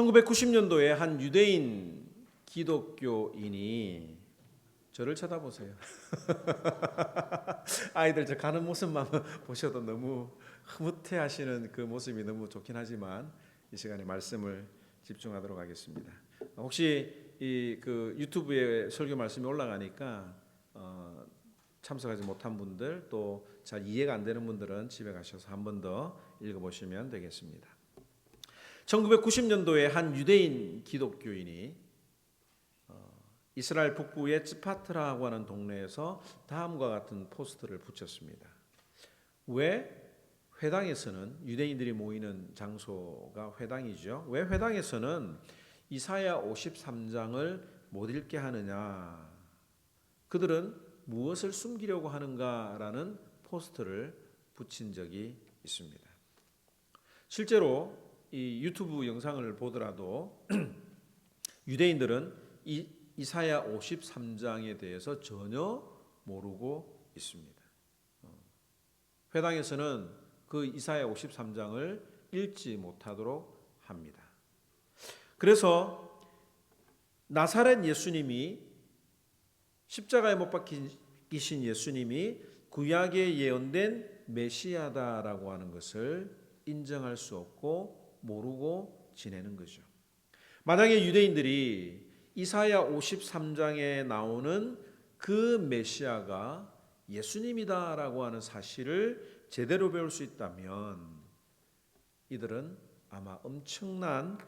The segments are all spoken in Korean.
1990년도에 한 유대인 기독교인이 저를 쳐다보세요. 아이들 저 가는 모습만 보셔도 너무 흐뭇해하시는 그 모습이 너무 좋긴 하지만 이 시간에 말씀을 집중하도록 하겠습니다. 혹시 그 유튜브에 설교 말씀이 올라가니까 참석하지 못한 분들 또 잘 이해가 안 되는 분들은 집에 가셔서 한 번 더 읽어보시면 되겠습니다. 1990년도에 한 유대인 기독교인이 이스라엘 북부의 츠파트라고 하는 동네에서 다음과 같은 포스터를 붙였습니다. 왜 회당에서는 유대인들이 모이는 장소가 회당이죠. 왜 회당에서는 이사야 53장을 못 읽게 하느냐? 그들은 무엇을 숨기려고 하는가라는 포스터를 붙인 적이 있습니다. 실제로 이 유튜브 영상을 보더라도 유대인들은 이사야 53장에 대해서 전혀 모르고 있습니다. 회당에서는 그 이사야 53장을 읽지 못하도록 합니다. 그래서 나사렛 예수님이 십자가에 못 박히신 예수님이 구약에 예언된 메시아다라고 하는 것을 인정할 수 없고 모르고 지내는 거죠. 만약에 유대인들이 이사야 53장에 나오는 그 메시아가 예수님이다라고 하는 사실을 제대로 배울 수 있다면 이들은 아마 엄청난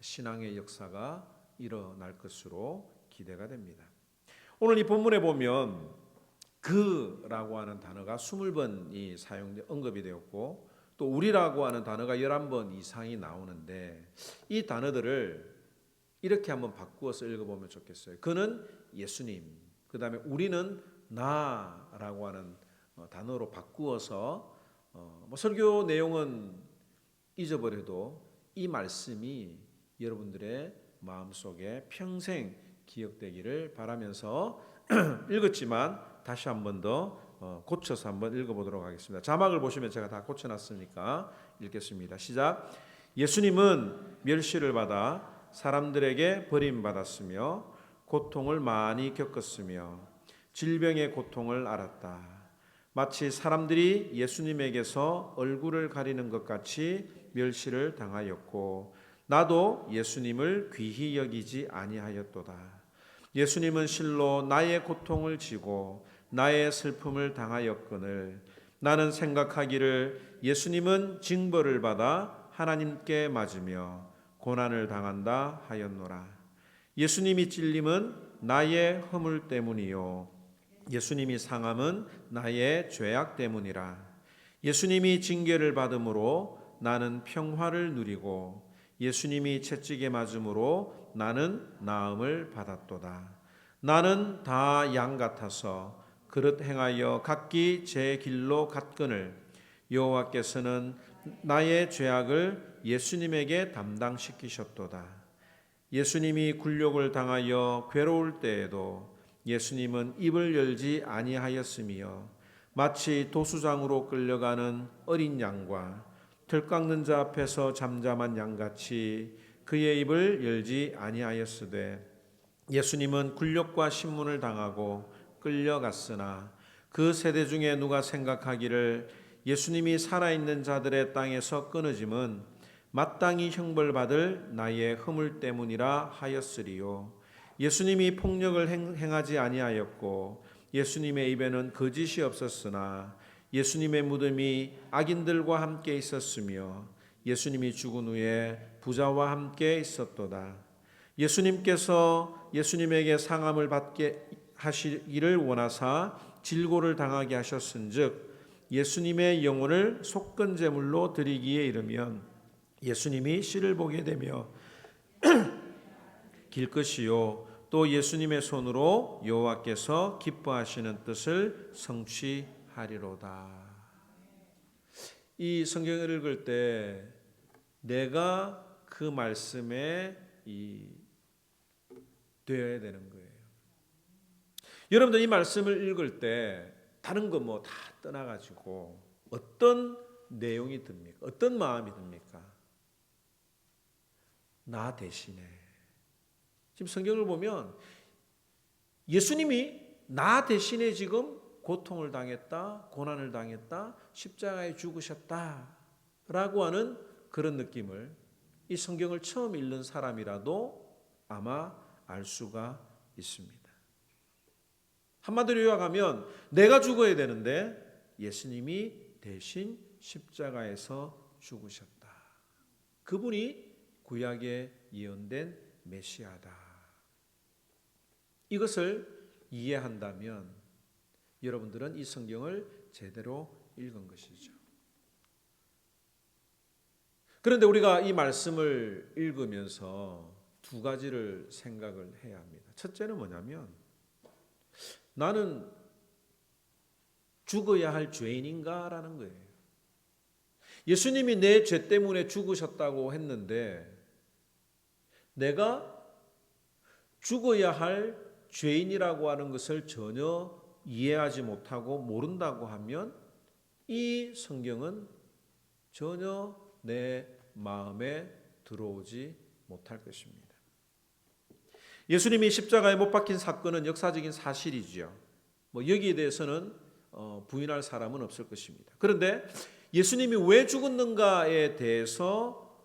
신앙의 역사가 일어날 것으로 기대가 됩니다. 오늘 이 본문에 보면 그라고 하는 단어가 20번이 언급이 되었고 또 우리라고 하는 단어가 11번 이상이 나오는데 이 단어들을 이렇게 한번 바꾸어서 읽어보면 좋겠어요. 그는 예수님, 그 다음에 우리는 나라고 하는 단어로 바꾸어서 설교 내용은 잊어버려도 이 말씀이 여러분들의 마음속에 평생 기억되기를 바라면서 읽었지만 다시 한 번 더 고쳐서 한번 읽어보도록 하겠습니다. 자막을 보시면 제가 다 고쳐놨으니까 읽겠습니다. 시작. 예수님은 멸시를 받아 사람들에게 버림받았으며 고통을 많이 겪었으며 질병의 고통을 알았다. 마치 사람들이 예수님에게서 얼굴을 가리는 것 같이 멸시를 당하였고 나도 예수님을 귀히 여기지 아니하였도다. 예수님은 실로 나의 고통을 지고 나의 슬픔을 당하였거늘 나는 생각하기를 예수님은 징벌을 받아 하나님께 맞으며 고난을 당한다 하였노라. 예수님이 찔림은 나의 허물 때문이요 예수님이 상함은 나의 죄악 때문이라. 예수님이 징계를 받음으로 나는 평화를 누리고 예수님이 채찍에 맞음으로 나는 나음을 받았도다. 나는 다 양 같아서 그릇 행하여 각기 제 길로 갔거늘 여호와께서는 나의 죄악을 예수님에게 담당시키셨도다. 예수님이 굴욕을 당하여 괴로울 때에도 예수님은 입을 열지 아니하였으며 마치 도수장으로 끌려가는 어린 양과 털 깎는 자 앞에서 잠잠한 양같이 그의 입을 열지 아니하였으되 예수님은 굴욕과 신문을 당하고 끌려갔으나 그 세대 중에 누가 생각하기를 예수님이 살아있는 자들의 땅에서 끊어짐은 마땅히 형벌받을 나의 허물 때문이라 하였으리요. 예수님이 폭력을 행하지 아니하였고 예수님의 입에는 거짓이 없었으나 예수님의 무덤이 악인들과 함께 있었으며 예수님이 죽은 후에 부자와 함께 있었도다. 예수님께서 예수님에게 상함을 받게 하시기를 원하사 질고를 당하게 하셨은즉 예수님의 영혼을 속건 제물로 드리기에 이르면 예수님이 씨를 보게 되며 길 것이요 또 예수님의 손으로 여호와께서 기뻐하시는 뜻을 성취하리로다. 이 성경을 읽을 때 내가 그 말씀에 되어야 되는 거예요. 여러분들 이 말씀을 읽을 때 다른 거 뭐 다 떠나가지고 어떤 내용이 듭니까? 어떤 마음이 듭니까? 나 대신에. 지금 성경을 보면 예수님이 나 대신에 지금 고통을 당했다, 고난을 당했다, 십자가에 죽으셨다라고 하는 그런 느낌을 이 성경을 처음 읽는 사람이라도 아마 알 수가 있습니다. 한마디로 요약하면 내가 죽어야 되는데 예수님이 대신 십자가에서 죽으셨다. 그분이 구약에 예언된 메시아다. 이것을 이해한다면 여러분들은 이 성경을 제대로 읽은 것이죠. 그런데 우리가 이 말씀을 읽으면서 두 가지를 생각을 해야 합니다. 첫째는 뭐냐면 나는 죽어야 할 죄인인가라는 거예요. 예수님이 내 죄 때문에 죽으셨다고 했는데 내가 죽어야 할 죄인이라고 하는 것을 전혀 이해하지 못하고 모른다고 하면 이 성경은 전혀 내 마음에 들어오지 못할 것입니다. 예수님이 십자가에 못 박힌 사건은 역사적인 사실이지요. 여기에 대해서는 부인할 사람은 없을 것입니다. 그런데 예수님이 왜 죽었는가에 대해서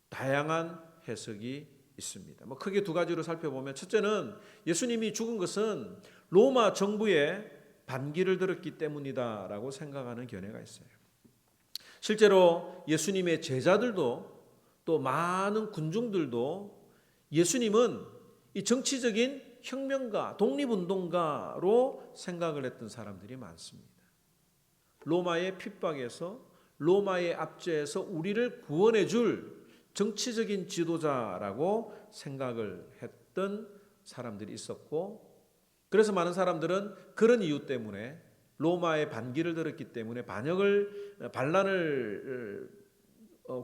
다양한 해석이 있습니다. 크게 두 가지로 살펴보면 첫째는 예수님이 죽은 것은 로마 정부의 반기를 들었기 때문이다라고 생각하는 견해가 있어요. 실제로 예수님의 제자들도 또 많은 군중들도 예수님은 이 정치적인 혁명가, 독립운동가로 생각을 했던 사람들이 많습니다. 로마의 핍박에서 로마의 압제에서 우리를 구원해 줄 정치적인 지도자라고 생각을 했던 사람들이 있었고 그래서 많은 사람들은 그런 이유 때문에 로마의 반기를 들었기 때문에 반란을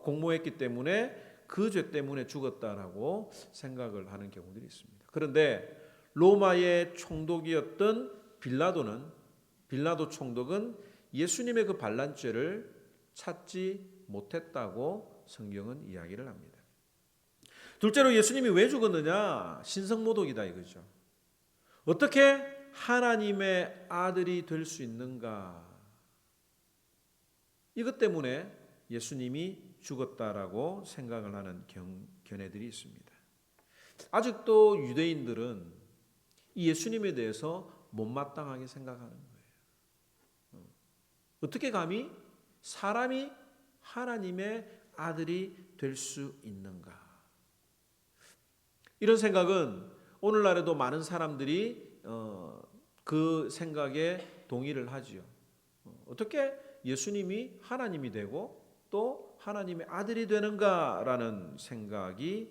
공모했기 때문에 그 죄 때문에 죽었다라고 생각을 하는 경우들이 있습니다. 그런데 로마의 총독이었던 빌라도 총독은 예수님의 그 반란죄를 찾지 못했다고 성경은 이야기를 합니다. 둘째로 예수님이 왜 죽었느냐? 신성모독이다 이거죠. 어떻게 하나님의 아들이 될 수 있는가? 이것 때문에 예수님이 죽었다라고 생각을 하는 견해들이 있습니다. 아직도 유대인들은 이 예수님에 대해서 못마땅하게 생각하는 거예요. 어떻게 감히 사람이 하나님의 아들이 될 수 있는가? 이런 생각은 오늘날에도 많은 사람들이 그 생각에 동의를 하지요. 어떻게 예수님이 하나님이 되고 또 하나님의 아들이 되는가라는 생각이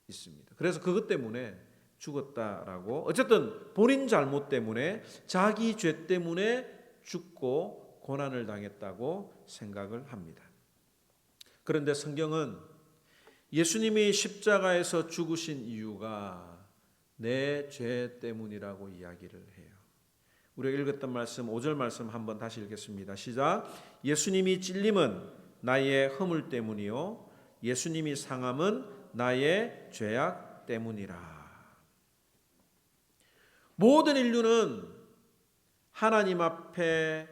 있습니다. 그래서 그것 때문에 죽었다라고 어쨌든 본인 잘못 때문에 자기 죄 때문에 죽고 고난을 당했다고 생각을 합니다. 그런데 성경은 예수님이 십자가에서 죽으신 이유가 내 죄 때문이라고 이야기를 해요. 우리가 읽었던 말씀 5절 말씀 한번 다시 읽겠습니다. 시작. 예수님이 찔림은 나의 허물 때문이요 예수님이 상함은 나의 죄악 때문이라. 모든 인류는 하나님 앞에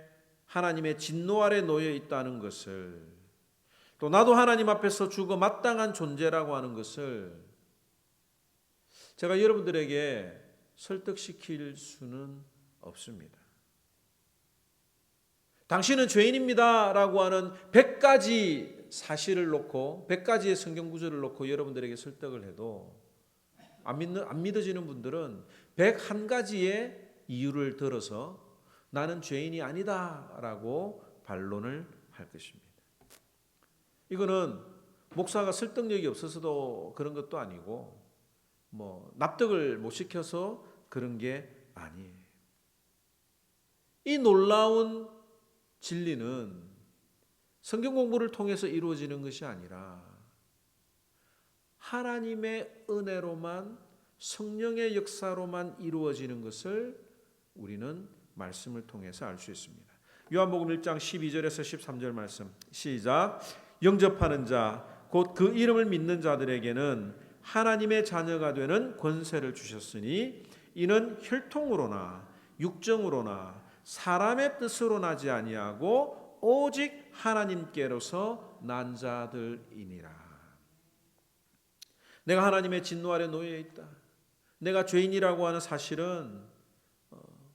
하나님의 진노 아래 놓여 있다는 것을 또 나도 하나님 앞에서 죽어 마땅한 존재라고 하는 것을 제가 여러분들에게 설득시킬 수는 없습니다. 당신은 죄인입니다 라고 하는 100가지 사실을 놓고 100가지의 성경 구절을 놓고 여러분들에게 설득을 해도 안 믿어지는 분들은 101가지의 이유를 들어서 나는 죄인이 아니다 라고 반론을 할 것입니다. 이거는 목사가 설득력이 없어서도 그런 것도 아니고 납득을 못 시켜서 그런 게 아니에요. 이 놀라운 진리는 성경 공부를 통해서 이루어지는 것이 아니라 하나님의 은혜로만 성령의 역사로만 이루어지는 것을 우리는 말씀을 통해서 알 수 있습니다. 요한복음 1장 12절에서 13절 말씀 시작. 영접하는 자 곧 그 이름을 믿는 자들에게는 하나님의 자녀가 되는 권세를 주셨으니 이는 혈통으로나 육정으로나 사람의 뜻으로 나지 아니하고 오직 하나님께로서 난 자들이니라. 내가 하나님의 진노 아래 놓여 있다. 내가 죄인이라고 하는 사실은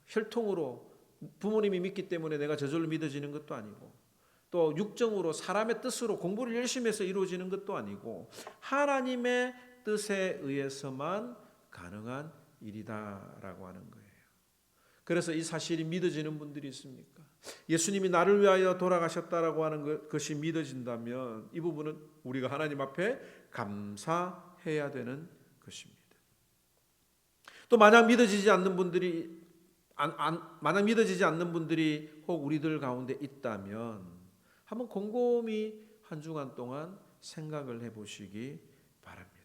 혈통으로 부모님이 믿기 때문에 내가 저절로 믿어지는 것도 아니고, 또 육정으로 사람의 뜻으로 공부를 열심히 해서 이루어지는 것도 아니고 하나님의 뜻에 의해서만 가능한 일이다라고 하는 거예요. 그래서 이 사실이 믿어지는 분들이 있습니까? 예수님이 나를 위하여 돌아가셨다라고 하는 것이 믿어진다면 이 부분은 우리가 하나님 앞에 감사해야 되는 것입니다. 또 만약 믿어지지 않는 분들이 혹 우리들 가운데 있다면 한번 곰곰이 한 주간 동안 생각을 해보시기 바랍니다.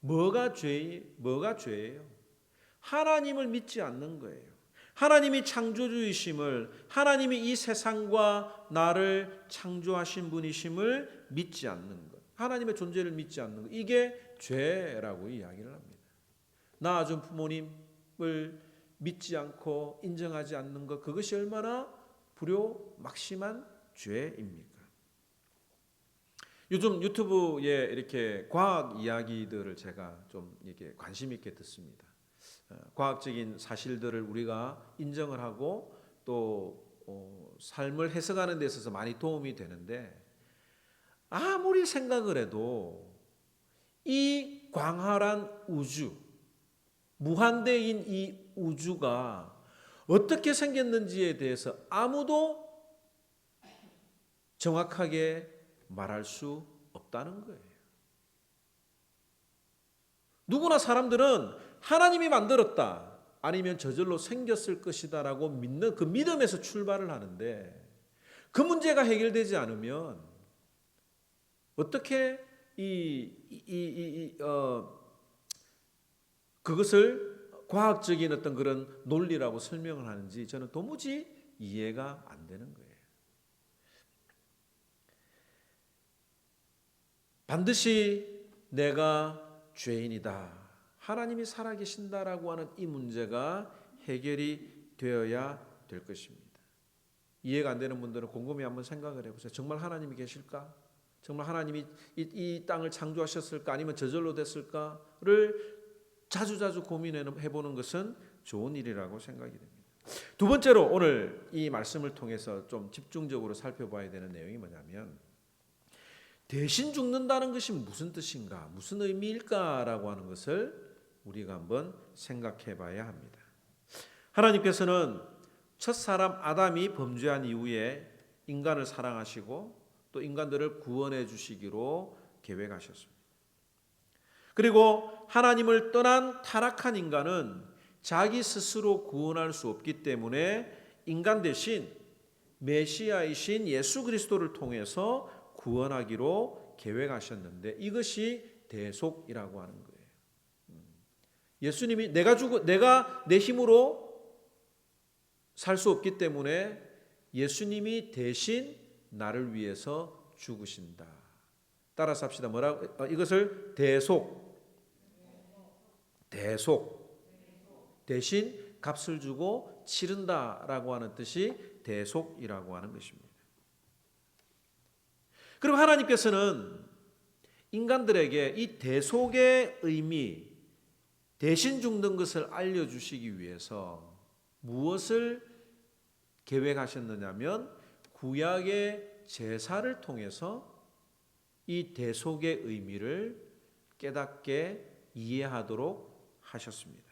뭐가 죄예요? 하나님을 믿지 않는 거예요. 하나님이 창조주이심을, 하나님이 이 세상과 나를 창조하신 분이심을 믿지 않는 것, 하나님의 존재를 믿지 않는 것, 이게 죄라고 이야기를 합니다. 낳아준 부모님을 믿지 않고 인정하지 않는 것, 그것이 얼마나 불효막심한 죄입니까? 요즘 유튜브에 이렇게 과학 이야기들을 제가 좀 이렇게 관심 있게 듣습니다. 과학적인 사실들을 우리가 인정을 하고 또 삶을 해석하는 데 있어서 많이 도움이 되는데, 아무리 생각을 해도 이 광활한 우주, 무한대인 이 우주가 어떻게 생겼는지에 대해서 아무도 정확하게 말할 수 없다는 거예요. 누구나 사람들은 하나님이 만들었다, 아니면 저절로 생겼을 것이다라고 믿는 그 믿음에서 출발을 하는데, 그 문제가 해결되지 않으면 어떻게 그것을 과학적인 어떤 그런 논리라고 설명을 하는지 저는 도무지 이해가 안 되는 거예요. 반드시 내가 죄인이다, 하나님이 살아계신다라고 하는 이 문제가 해결이 되어야 될 것입니다. 이해가 안 되는 분들은 곰곰이 한번 생각을 해보세요. 정말 하나님이 계실까? 정말 하나님이 이 땅을 창조하셨을까? 아니면 저절로 됐을까를 자주자주 고민해보는 것은 좋은 일이라고 생각이 됩니다. 두 번째로 오늘 이 말씀을 통해서 좀 집중적으로 살펴봐야 되는 내용이 뭐냐면, 대신 죽는다는 것이 무슨 뜻인가, 무슨 의미일까라고 하는 것을 우리가 한번 생각해 봐야 합니다. 하나님께서는 첫사람 아담이 범죄한 이후에 인간을 사랑하시고 또 인간들을 구원해 주시기로 계획하셨습니다. 그리고 하나님을 떠난 타락한 인간은 자기 스스로 구원할 수 없기 때문에 인간 대신 메시아이신 예수 그리스도를 통해서 구원하기로 계획하셨는데, 이것이 대속이라고 하는 거예요. 예수님이 내가 내 힘으로 살 수 없기 때문에 예수님이 대신 나를 위해서 죽으신다. 따라서 합시다. 뭐라고? 이것을 대속. 대신 값을 주고 치른다라고 하는 뜻이 대속이라고 하는 것입니다. 그리고 하나님께서는 인간들에게 이 대속의 의미, 대신 죽는 것을 알려주시기 위해서 무엇을 계획하셨느냐면, 구약의 제사를 통해서 이 대속의 의미를 깨닫게 이해하도록 하셨습니다.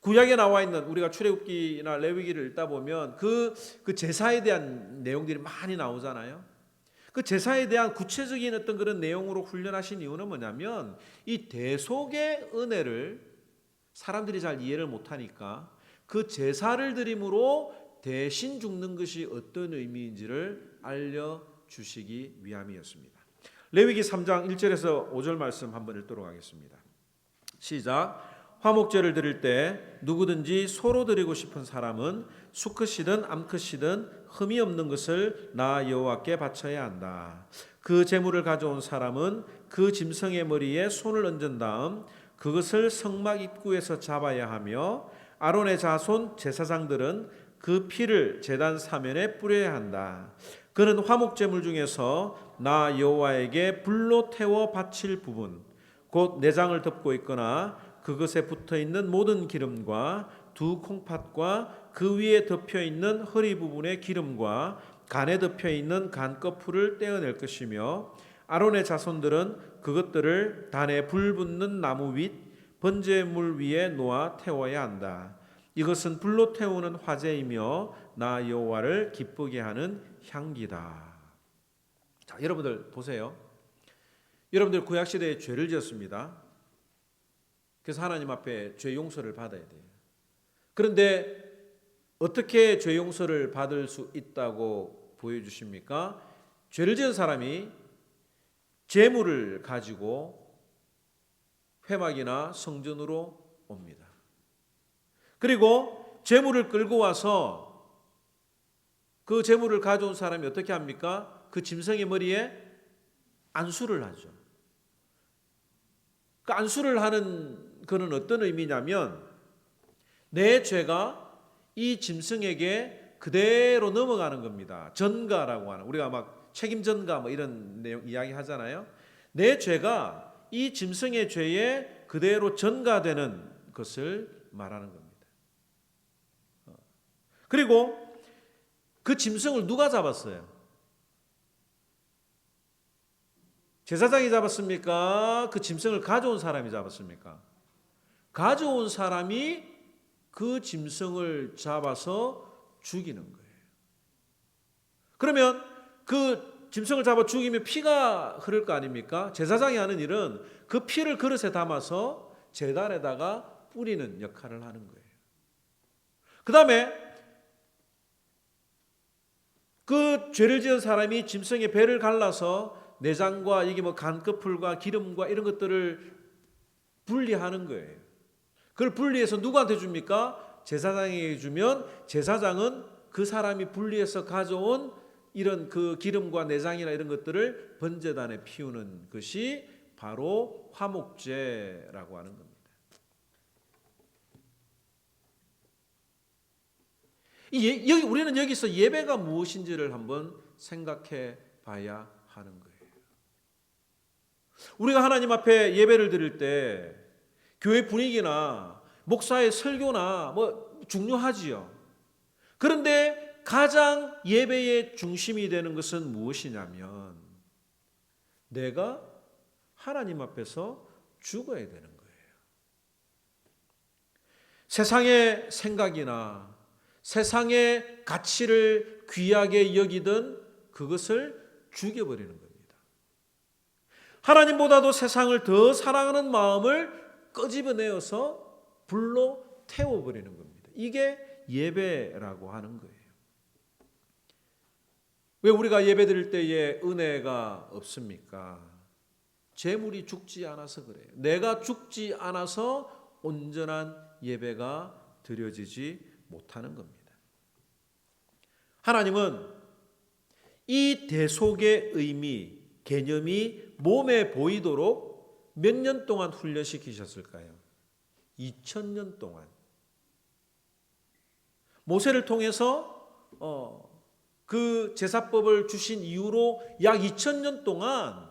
구약에 나와 있는, 우리가 출애굽기나 레위기를 읽다 보면 그 제사에 대한 내용들이 많이 나오잖아요. 그 제사에 대한 구체적인 어떤 그런 내용으로 훈련하신 이유는 뭐냐면, 이 대속의 은혜를 사람들이 잘 이해를 못하니까 그 제사를 드림으로 대신 죽는 것이 어떤 의미인지를 알려주시기 위함이었습니다. 레위기 3장 1절에서 5절 말씀 한번 읽도록 하겠습니다. 시작. 화목제를 드릴 때 누구든지 소로 드리고 싶은 사람은 수컷이든 암컷이든 흠이 없는 것을 나 여호와께 바쳐야 한다. 그 제물을 가져온 사람은 그 짐승의 머리에 손을 얹은 다음 그것을 성막 입구에서 잡아야 하며 아론의 자손 제사장들은 그 피를 제단 사면에 뿌려야 한다. 그는 화목제물 중에서 나 여호와에게 불로 태워 바칠 부분 곧 내장을 덮고 있거나 그것에 붙어있는 모든 기름과 두 콩팥과 그 위에 덮여있는 허리 부분의 기름과 간에 덮여있는 간꺼풀을 떼어낼 것이며 아론의 자손들은 그것들을 단에 불 붙는 나무 윗 번제물 위에 놓아 태워야 한다. 이것은 불로 태우는 화제이며 나 여호와를 기쁘게 하는 향기다. 자, 여러분들 보세요. 여러분들 구약시대에 죄를 지었습니다. 그래서 하나님 앞에 죄 용서를 받아야 돼요. 그런데 어떻게 죄 용서를 받을 수 있다고 보여주십니까? 죄를 지은 사람이 제물을 가지고 회막이나 성전으로 옵니다. 그리고 제물을 끌고 와서 그 제물을 가져온 사람이 어떻게 합니까? 그 짐승의 머리에 안수를 하죠. 그 안수를 하는 그는 어떤 의미냐면 내 죄가 이 짐승에게 그대로 넘어가는 겁니다. 전가라고 하는, 우리가 막 책임 전가 뭐 이런 내용 이야기 하잖아요. 내 죄가 이 짐승의 죄에 그대로 전가되는 것을 말하는 겁니다. 그리고 그 짐승을 누가 잡았어요? 제사장이 잡았습니까? 그 짐승을 가져온 사람이 잡았습니까? 가져온 사람이 그 짐승을 잡아서 죽이는 거예요. 그러면 그 짐승을 잡아 죽이면 피가 흐를 거 아닙니까? 제사장이 하는 일은 그 피를 그릇에 담아서 제단에다가 뿌리는 역할을 하는 거예요. 그 다음에 그 죄를 지은 사람이 짐승의 배를 갈라서 내장과 이게 뭐 간꺼풀과 기름과 이런 것들을 분리하는 거예요. 그걸 분리해서 누구한테 줍니까? 제사장에게 주면 제사장은 그 사람이 분리해서 가져온 이런 그 기름과 내장이나 이런 것들을 번제단에 피우는 것이 바로 화목제라고 하는 겁니다. 여기 우리는 여기서 예배가 무엇인지를 한번 생각해 봐야 하는 거예요. 우리가 하나님 앞에 예배를 드릴 때 교회 분위기나 목사의 설교나 뭐 중요하지요. 그런데 가장 예배의 중심이 되는 것은 무엇이냐면 내가 하나님 앞에서 죽어야 되는 거예요. 세상의 생각이나 세상의 가치를 귀하게 여기던 그것을 죽여버리는 겁니다. 하나님보다도 세상을 더 사랑하는 마음을 끄집어내어서 불로 태워버리는 겁니다. 이게 예배라고 하는 거예요. 왜 우리가 예배 드릴 때에 은혜가 없습니까? 재물이 죽지 않아서 그래요. 내가 죽지 않아서 온전한 예배가 드려지지 못하는 겁니다. 하나님은 이 대속의 의미, 개념이 몸에 보이도록 몇 년 동안 훈련시키셨을까요? 2000년 동안. 모세를 통해서 그 제사법을 주신 이후로 약 2000년 동안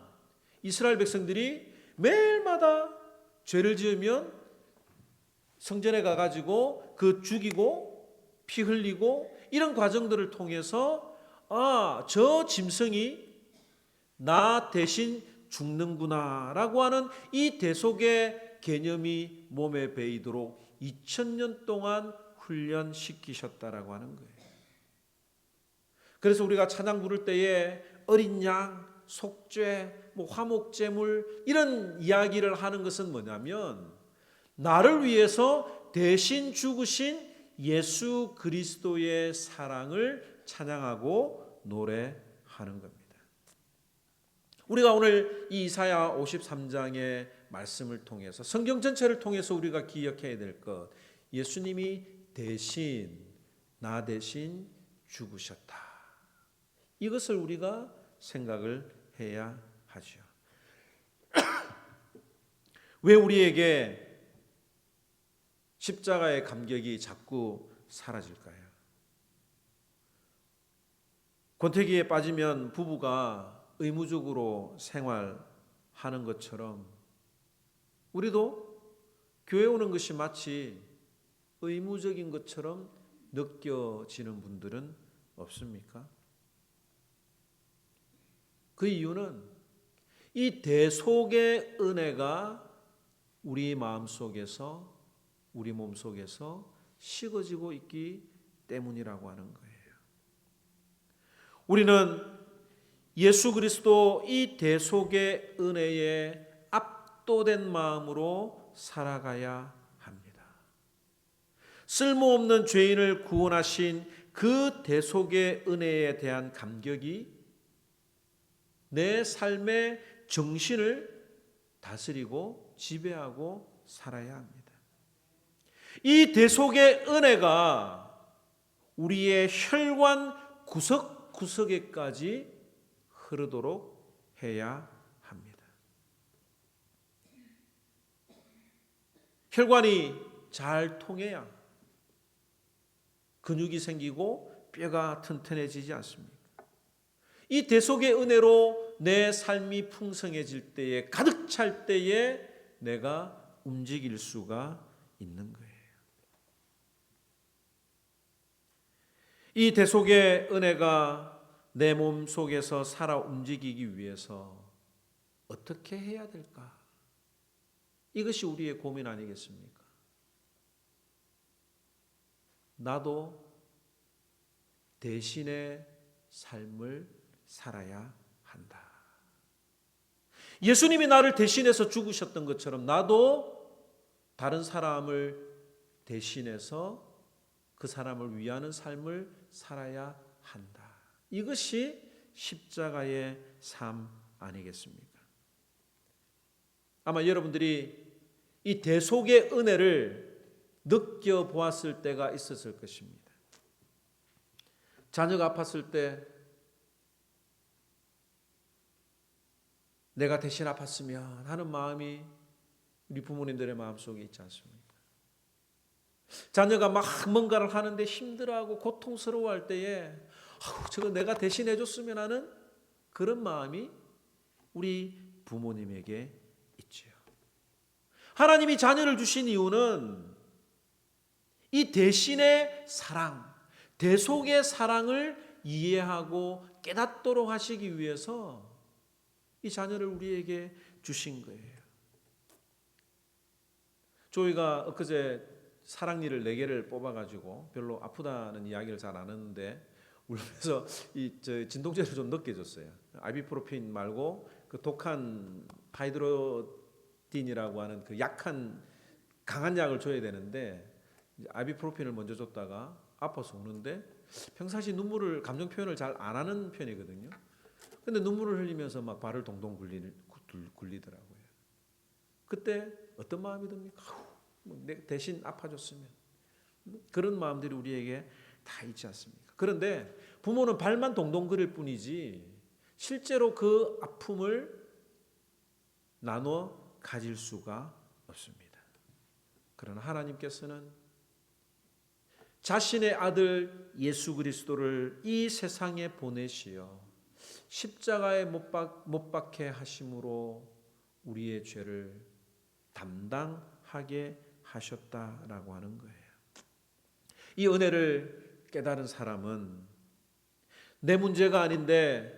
이스라엘 백성들이 매일마다 죄를 지으면 성전에 가가지고 그 죽이고 피 흘리고 이런 과정들을 통해서 저 짐승이 나 대신 죽는구나 라고 하는 이 대속의 개념이 몸에 배이도록 2000년 동안 훈련시키셨다라고 하는 거예요. 그래서 우리가 찬양 부를 때에 어린 양, 속죄, 화목제물 이런 이야기를 하는 것은 뭐냐면 나를 위해서 대신 죽으신 예수 그리스도의 사랑을 찬양하고 노래하는 겁니다. 우리가 오늘 이 이사야 53장의 말씀을 통해서 성경 전체를 통해서 우리가 기억해야 될 것, 예수님이 나 대신 죽으셨다. 이것을 우리가 생각을 해야 하죠. 왜 우리에게 십자가의 감격이 자꾸 사라질까요? 권태기에 빠지면 부부가 의무적으로 생활하는 것처럼 우리도 교회 오는 것이 마치 의무적인 것처럼 느껴지는 분들은 없습니까? 그 이유는 이 대속의 은혜가 우리 마음속에서, 우리 몸속에서 식어지고 있기 때문이라고 하는 거예요. 우리는 예수 그리스도 이 대속의 은혜에 압도된 마음으로 살아가야 합니다. 쓸모없는 죄인을 구원하신 그 대속의 은혜에 대한 감격이 내 삶의 정신을 다스리고 지배하고 살아야 합니다. 이 대속의 은혜가 우리의 혈관 구석구석에까지 흐르도록 해야 합니다. 혈관이 잘 통해야 근육이 생기고 뼈가 튼튼해지지 않습니까? 이 대속의 은혜로 내 삶이 풍성해질 때에, 가득 찰 때에 내가 움직일 수가 있는 거예요. 이 대속의 은혜가 내 몸 속에서 살아 움직이기 위해서 어떻게 해야 될까? 이것이 우리의 고민 아니겠습니까? 나도 대신의 삶을 살아야 한다. 예수님이 나를 대신해서 죽으셨던 것처럼 나도 다른 사람을 대신해서 그 사람을 위하는 삶을 살아야 한다. 이것이 십자가의 삶 아니겠습니까? 아마 여러분들이 이 대속의 은혜를 느껴보았을 때가 있었을 것입니다. 자녀가 아팠을 때 내가 대신 아팠으면 하는 마음이 우리 부모님들의 마음속에 있지 않습니까? 자녀가 막 뭔가를 하는데 힘들어하고 고통스러워할 때에 저거 내가 대신해 줬으면 하는 그런 마음이 우리 부모님에게 있지요. 하나님이 자녀를 주신 이유는 이 대신의 사랑, 대속의 사랑을 이해하고 깨닫도록 하시기 위해서 이 자녀를 우리에게 주신 거예요. 조이가 엊그제 사랑니를 4개를 뽑아가지고 별로 아프다는 이야기를 잘 안 하는데 울면서 진통제를 좀 늦게 줬어요. 아이비프로핀 말고 그 독한 하이드로딘이라고 하는 그 약한 강한 약을 줘야 되는데 아이비프로핀을 먼저 줬다가 아파서 우는데 평상시 감정 표현을 잘 안 하는 편이거든요. 근데 눈물을 흘리면서 막 발을 동동 굴리더라고요. 그때 어떤 마음이 듭니까? 대신 아파줬으면. 그런 마음들이 우리에게 다 있지 않습니까? 그런데 부모는 발만 동동 그릴 뿐이지 실제로 그 아픔을 나눠 가질 수가 없습니다. 그러나 하나님께서는 자신의 아들 예수 그리스도를 이 세상에 보내시어 십자가에 못 박게 하심으로 우리의 죄를 담당하게 하셨다라고 하는 거예요. 이 은혜를 깨달은 사람은 내 문제가 아닌데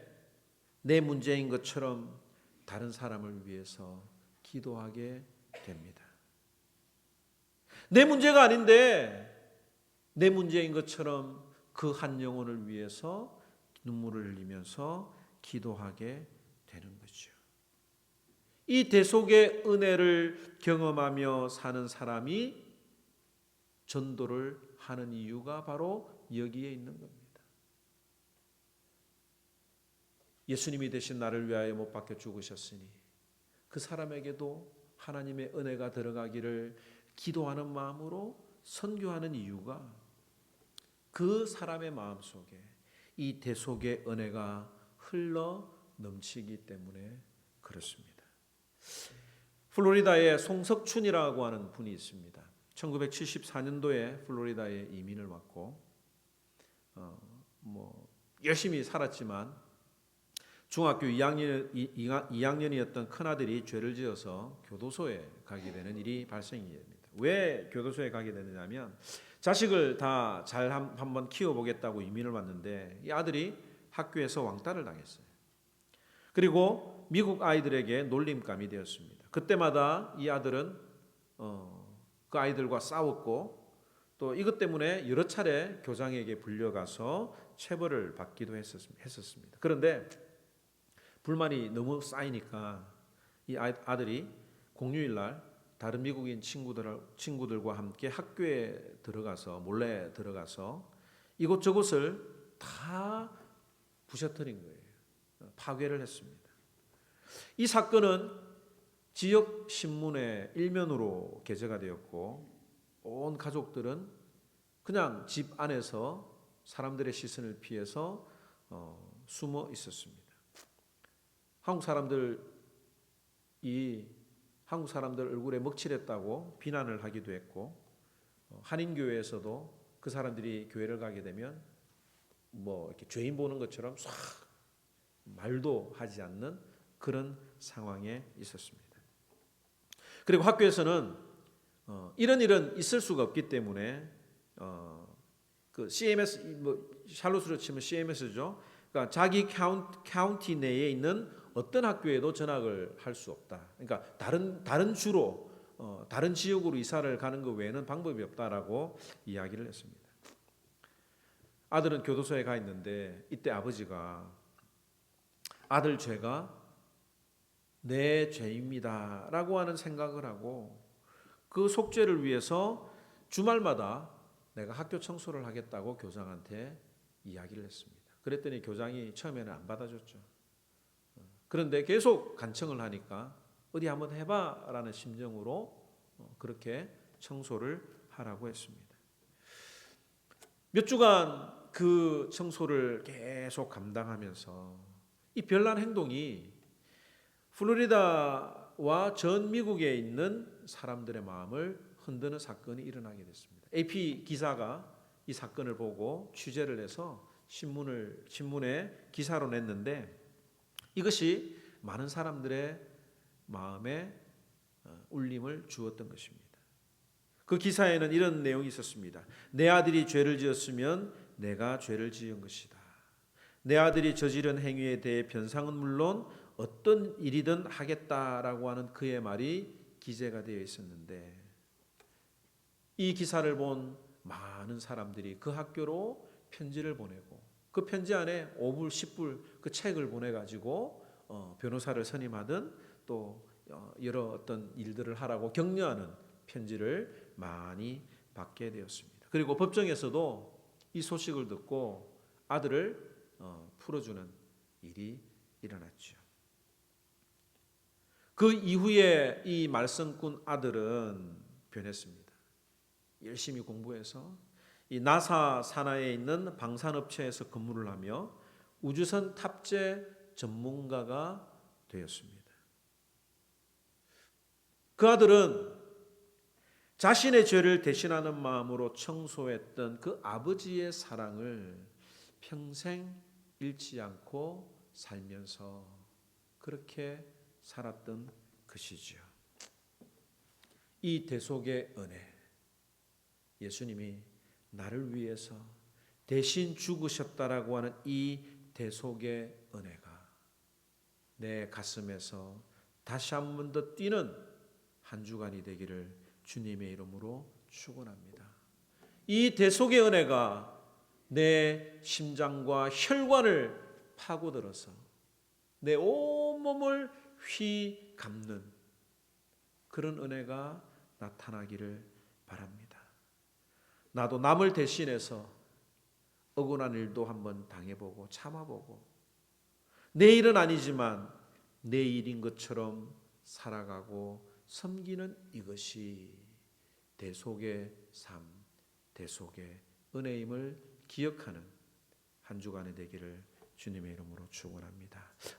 내 문제인 것처럼 다른 사람을 위해서 기도하게 됩니다. 내 문제가 아닌데 내 문제인 것처럼 그 한 영혼을 위해서 눈물을 흘리면서 기도하게 되는 거죠. 이 대속의 은혜를 경험하며 사는 사람이 전도를 하는 이유가 바로 여기에 있는 겁니다. 예수님이 대신 나를 위하여 못 박혀 죽으셨으니 그 사람에게도 하나님의 은혜가 들어가기를 기도하는 마음으로 선교하는 이유가 그 사람의 마음속에 이 대속의 은혜가 흘러 넘치기 때문에 그렇습니다. 플로리다에 송석춘이라고 하는 분이 있습니다. 1974년도에 플로리다에 이민을 왔고 열심히 살았지만 중학교 2학년이었던 큰아들이 죄를 지어서 교도소에 가게 되는 일이 발생이 됩니다. 왜 교도소에 가게 되느냐면 자식을 다 잘 한번 키워보겠다고 이민을 왔는데 이 아들이 학교에서 왕따를 당했어요. 그리고 미국 아이들에게 놀림감이 되었습니다. 그때마다 이 아들은 그 아이들과 싸웠고 또 이것 때문에 여러 차례 교장에게 불려가서 체벌을 받기도 했었습니다. 그런데 불만이 너무 쌓이니까 이 아들이 공휴일날 다른 미국인 친구들과 함께 학교에 들어가서 몰래 들어가서 이곳저곳을 다 부셔뜨린 거예요. 파괴를 했습니다. 이 사건은 지역 신문의 일면으로 게재가 되었고 온 가족들은 그냥 집 안에서 사람들의 시선을 피해서 숨어 있었습니다. 한국 사람들 얼굴에 먹칠했다고 비난을 하기도 했고 한인교회에서도 그 사람들이 교회를 가게 되면 이렇게 죄인 보는 것처럼 싹 말도 하지 않는 그런 상황에 있었습니다. 그리고 학교에서는 이런 일은 있을 수가 없기 때문에 그 CMS 샬롯으로 치면 CMS죠. 그러니까 자기 카운티 내에 있는 어떤 학교에도 전학을 할 수 없다. 그러니까 다른 주로 다른 지역으로 이사를 가는 것 외에는 방법이 없다라고 이야기를 했습니다. 아들은 교도소에 가 있는데 이때 아버지가 아들 죄가 내 죄입니다라고 하는 생각을 하고 그 속죄를 위해서 주말마다 내가 학교 청소를 하겠다고 교장한테 이야기를 했습니다. 그랬더니 교장이 처음에는 안 받아줬죠. 그런데 계속 간청을 하니까 어디 한번 해봐라는 심정으로 그렇게 청소를 하라고 했습니다. 몇 주간 그 청소를 계속 감당하면서 이 별난 행동이 플로리다와 전 미국에 있는 사람들의 마음을 흔드는 사건이 일어나게 됐습니다. AP 기사가 이 사건을 보고 취재를 해서 신문에 기사로 냈는데 이것이 많은 사람들의 마음에 울림을 주었던 것입니다. 그 기사에는 이런 내용이 있었습니다. 내 아들이 죄를 지었으면 내가 죄를 지은 것이다. 내 아들이 저지른 행위에 대해 변상은 물론 어떤 일이든 하겠다라고 하는 그의 말이 기재가 되어 있었는데 이 기사를 본 많은 사람들이 그 학교로 편지를 보내고 그 편지 안에 5불, 10불 그 책을 보내가지고 변호사를 선임하든 또 여러 어떤 일들을 하라고 격려하는 편지를 많이 받게 되었습니다. 그리고 법정에서도 이 소식을 듣고 아들을 풀어주는 일이 일어났죠. 그 이후에 이 말썽꾼 아들은 변했습니다. 열심히 공부해서 이 나사 산하에 있는 방산업체에서 근무를 하며 우주선 탑재 전문가가 되었습니다. 그 아들은 자신의 죄를 대신하는 마음으로 청소했던 그 아버지의 사랑을 평생 잃지 않고 살면서 그렇게 살았던 것이죠. 이 대속의 은혜, 예수님이 나를 위해서 대신 죽으셨다라고 하는 이 대속의 은혜가 내 가슴에서 다시 한 번 더 뛰는 한 주간이 되기를 주님의 이름으로 축원합니다. 이 대속의 은혜가 내 심장과 혈관을 파고들어서 내 온몸을 휘감는 그런 은혜가 나타나기를 바랍니다. 나도 남을 대신해서 억울한 일도 한번 당해보고 참아보고 내 일은 아니지만 내 일인 것처럼 살아가고 섬기는 이것이 대속의 삶, 대속의 은혜임을 기억하는 한 주간이 되기를 주님의 이름으로 축원합니다.